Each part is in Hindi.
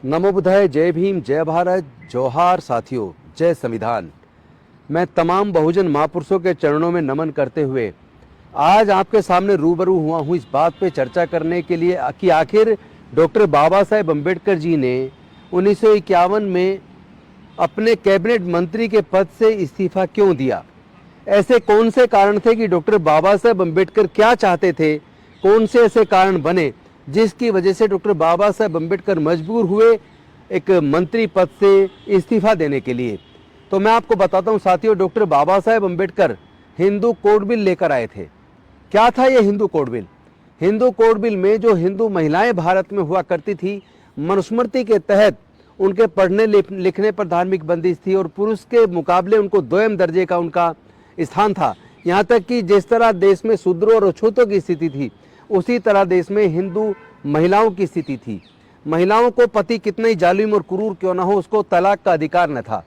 नमो बुद्धाय, जय भीम, जय भारत, जोहार साथियों, जय संविधान। मैं तमाम बहुजन महापुरुषों के चरणों में नमन करते हुए आज आपके सामने रूबरू हुआ हूँ इस बात पे चर्चा करने के लिए कि आखिर डॉक्टर बाबा साहेब अम्बेडकर जी ने 1951 में अपने कैबिनेट मंत्री के पद से इस्तीफा क्यों दिया। ऐसे कौन से कारण थे कि डॉक्टर बाबा साहेब अम्बेडकर क्या चाहते थे, कौन से ऐसे कारण बने जिसकी वजह से डॉक्टर बाबा साहेब अम्बेडकर मजबूर हुए एक मंत्री पद से इस्तीफा देने के लिए। तो मैं आपको बताता हूं साथियों, doctor Baba Saheb Ambedkar Hindu code bill लेकर आए थे। क्या था ये Hindu code bill? Hindu code bill में जो हिंदू महिलाएं भारत में हुआ करती थी, मनुस्मृति के तहत उनके पढ़ने लिखने पर धार्मिक बंदिश थी और पुरुष के मुकाबले उनको दोयम दर्जे का उनका स्थान था। यहाँ तक कि जिस तरह देश में शूद्रों और अछूतों की स्थिति थी, उसी तरह देश में हिंदू महिलाओं की स्थिति थी। महिलाओं को पति कितना ही जालिम और क्रूर क्यों ना हो, उसको तलाक का अधिकार न था।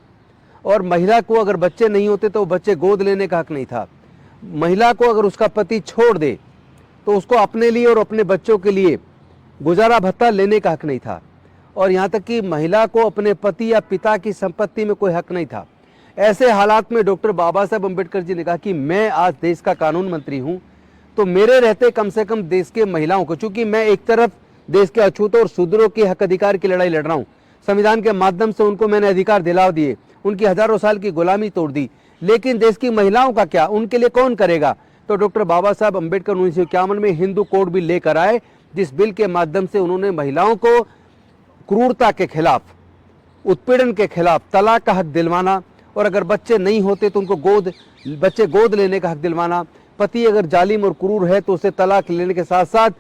और महिला को अगर बच्चे नहीं होते तो बच्चे गोद लेने का हक नहीं था। महिला को अगर उसका पति छोड़ दे तो उसको अपने लिए और अपने बच्चों के लिए गुजारा भत्ता लेने का हक नहीं था। और यहाँ तक कि महिला को अपने पति या पिता की संपत्ति में कोई हक नहीं था। ऐसे हालात में डॉक्टर बाबा साहेब अम्बेडकर जी ने कहा कि मैं आज देश का कानून मंत्री हूँ, तो मेरे रहते कम से कम देश के महिलाओं को, चूंकि मैं एक तरफ देश के अछूतों और शूद्रों के हक अधिकार की लड़ाई लड़ रहा हूँ, संविधान के माध्यम से उनको मैंने अधिकार दिला दिए, उनकी हजारों साल की गुलामी तोड़ दी, लेकिन देश की महिलाओं का क्या, उनके लिए कौन करेगा? तो डॉक्टर बाबा साहब अम्बेडकर 1951 में हिंदू कोड बिल लेकर आए, जिस बिल के माध्यम से उन्होंने महिलाओं को क्रूरता के खिलाफ, उत्पीड़न के खिलाफ तलाक का हक दिलवाना, और अगर बच्चे नहीं होते तो उनको बच्चे गोद लेने का हक दिलवाना। पति अगर जालिम और क्रूर है तो उसे तलाक लेने के साथ साथ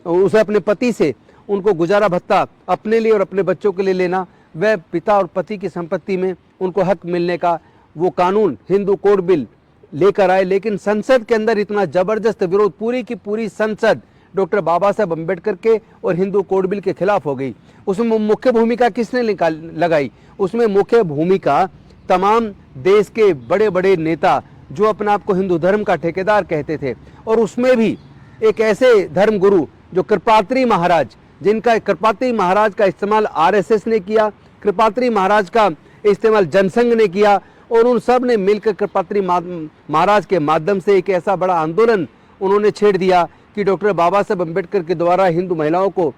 उसे अपने पति से उनको गुजारा भत्ता अपने लिए और अपने बच्चों के लिए लेना, वह पिता और पति की संपत्ति में उनको हक मिलने का वो कानून हिंदू कोड बिल लेकर आए। लेकिन संसद के अंदर इतना जबरदस्त विरोध, पूरी की पूरी संसद डॉक्टर बाबा साहब अम्बेडकर के और हिंदू कोड बिल के खिलाफ हो गई। उसमें मुख्य भूमिका किसने लगाई? उसमें मुख्य भूमिका तमाम देश के बड़े बड़े नेता जो अपने आप को हिंदू धर्म का ठेकेदार कहते थे, और उसमें भी एक ऐसे धर्म गुरु जो कृपात्री महाराज, जिनका कृपात्री महाराज का इस्तेमाल आरएसएस ने किया, कृपात्री महाराज का इस्तेमाल जनसंघ ने किया, और उन सब ने मिलकर कृपात्री महाराज के माध्यम से एक ऐसा बड़ा आंदोलन उन्होंने छेड़ दिया कि डॉक्टर बाबा साहब अम्बेडकर के द्वारा हिंदू महिलाओं को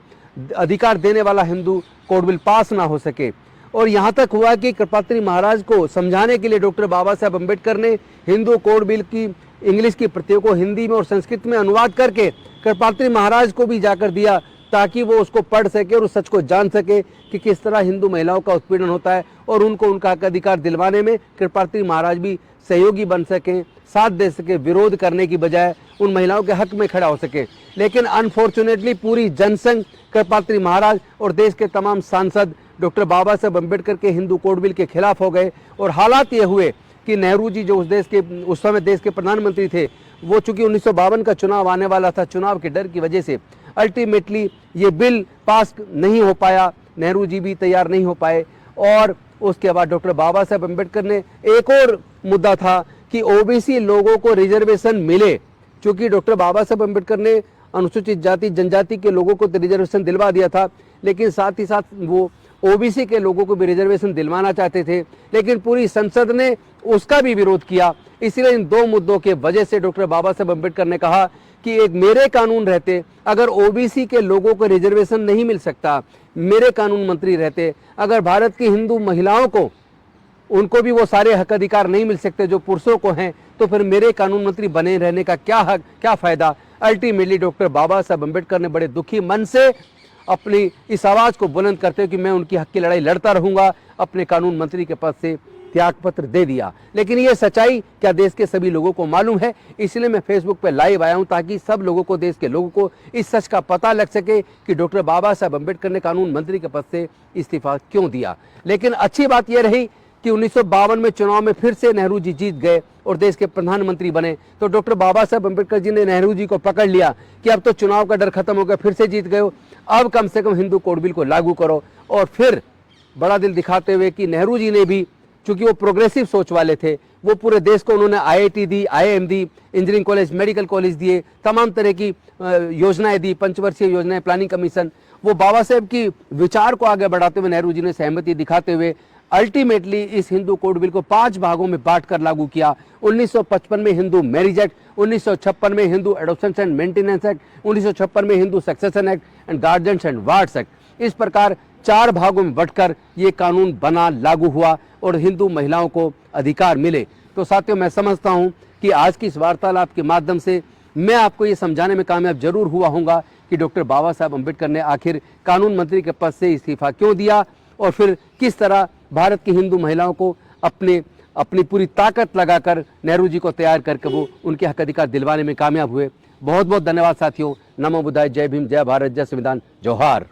अधिकार देने वाला हिंदू कोड बिल पास ना हो सके। और यहाँ तक हुआ कि कृपात्री महाराज को समझाने के लिए डॉक्टर बाबा साहब अम्बेडकर ने हिंदू कोड बिल की इंग्लिश की प्रतियों को हिंदी में और संस्कृत में अनुवाद करके कृपात्री महाराज को भी जाकर दिया, ताकि वो उसको पढ़ सके और उस सच को जान सके कि किस तरह हिंदू महिलाओं का उत्पीड़न होता है, और उनको उनका हक अधिकार दिलवाने में कृपात्री महाराज भी सहयोगी बन सकें, साथ दे सके, विरोध करने की बजाय उन महिलाओं के हक में खड़ा हो सके। लेकिन अनफॉर्चुनेटली पूरी जनसंघ, कृपात्री महाराज और देश के तमाम सांसद डॉक्टर बाबा साहब अम्बेडकर के हिंदू कोड बिल के खिलाफ हो गए। और हालात ये हुए कि नेहरू जी जो उस समय देश के प्रधानमंत्री थे, वो चूंकि 1952 का चुनाव आने वाला था, चुनाव के डर की वजह से अल्टीमेटली ये बिल पास नहीं हो पाया, नेहरू जी भी तैयार नहीं हो पाए। और उसके बाद डॉक्टर बाबा साहब अम्बेडकर ने एक और मुद्दा था कि ओबीसी लोगों को रिजर्वेशन मिले, क्योंकि डॉक्टर बाबा साहब अम्बेडकर ने अनुसूचित जाति जनजाति के लोगों को तो रिजर्वेशन दिलवा दिया था, लेकिन साथ ही साथ वो ओबीसी के लोगों को भी रिजर्वेशन दिलवाना चाहते थे, लेकिन पूरी संसद ने उसका भी विरोध किया। इसलिए इन दो मुद्दों के वजह से डॉक्टर बाबा साहब अम्बेडकर ने कहा कि एक मेरे कानून रहते, अगर ओबीसी के लोगों को रिजर्वेशन नहीं मिल सकता, मेरे कानून मंत्री रहते, अगर भारत की हिंदू महिलाओं को उनको भी वो सारे हक अधिकार नहीं मिल सकते जो पुरुषों को हैं, तो फिर मेरे कानून मंत्री बने रहने का क्या हक, क्या फायदा? अल्टीमेटली डॉक्टर बाबा साहब अम्बेडकर ने बड़े दुखी मन से अपनी इस आवाज को बुलंद करते हुए कि मैं उनकी हक की लड़ाई लड़ता रहूंगा, अपने कानून मंत्री के पद से त्याग पत्र दे दिया। लेकिन ये सच्चाई क्या देश के सभी लोगों को मालूम है? इसलिए मैं फेसबुक पे लाइव आया हूं, ताकि सब लोगों को, देश के लोगों को इस सच का पता लग सके कि डॉक्टर बाबा साहब अम्बेडकर ने कानून मंत्री के पद से इस्तीफा क्यों दिया। लेकिन अच्छी बात यह रही कि 1952 में चुनाव में फिर से नेहरू जी जीत गए और देश के प्रधानमंत्री बने। तो डॉक्टर बाबा साहब अम्बेडकर जी ने नेहरू जी को पकड़ लिया कि अब तो चुनाव का डर खत्म हो गया, फिर से जीत गए हो, अब कम से कम हिंदू कोड बिल को लागू करो। और फिर बड़ा दिल दिखाते हुए कि नेहरू जी ने भी, चूंकि वो प्रोग्रेसिव सोच वाले थे, वो पूरे देश को उन्होंने आईआईटी दी, आईआईएम दी, इंजीनियरिंग कॉलेज, मेडिकल कॉलेज दिए, तमाम तरह की योजनाएं दी, पंचवर्षीय योजनाएं, प्लानिंग कमीशन, वो बाबा साहेब की विचार को आगे बढ़ाते हुए नेहरू जी ने सहमति दिखाते हुए अल्टीमेटली इस हिंदू कोड बिल को 5 भागों में बांटकर लागू किया। 1955 में हिंदू मैरिज एक्ट, 1956 में Hindu adoption and maintenance act, 1956 में Hindu succession act and guardians and wards act. इस प्रकार 4 भागों में बंटकर ये कानून बना, लागू हुआ और हिंदू महिलाओं को अधिकार मिले। तो साथियों, मैं समझता हूं कि आज की इस वार्तालाप के माध्यम से मैं आपको ये समझाने में कामयाब जरूर हुआ हूँगा कि डॉक्टर बाबा साहब अम्बेडकर ने आखिर कानून मंत्री के पद से इस्तीफा क्यों दिया और फिर किस तरह भारत की हिंदू महिलाओं को अपनी पूरी ताकत लगाकर नेहरू जी को तैयार करके वो उनके हक अधिकार दिलवाने में कामयाब हुए। बहुत बहुत धन्यवाद साथियों। नमो बुद्धाय। जय भीम, जय भारत, जय संविधान, जोहार।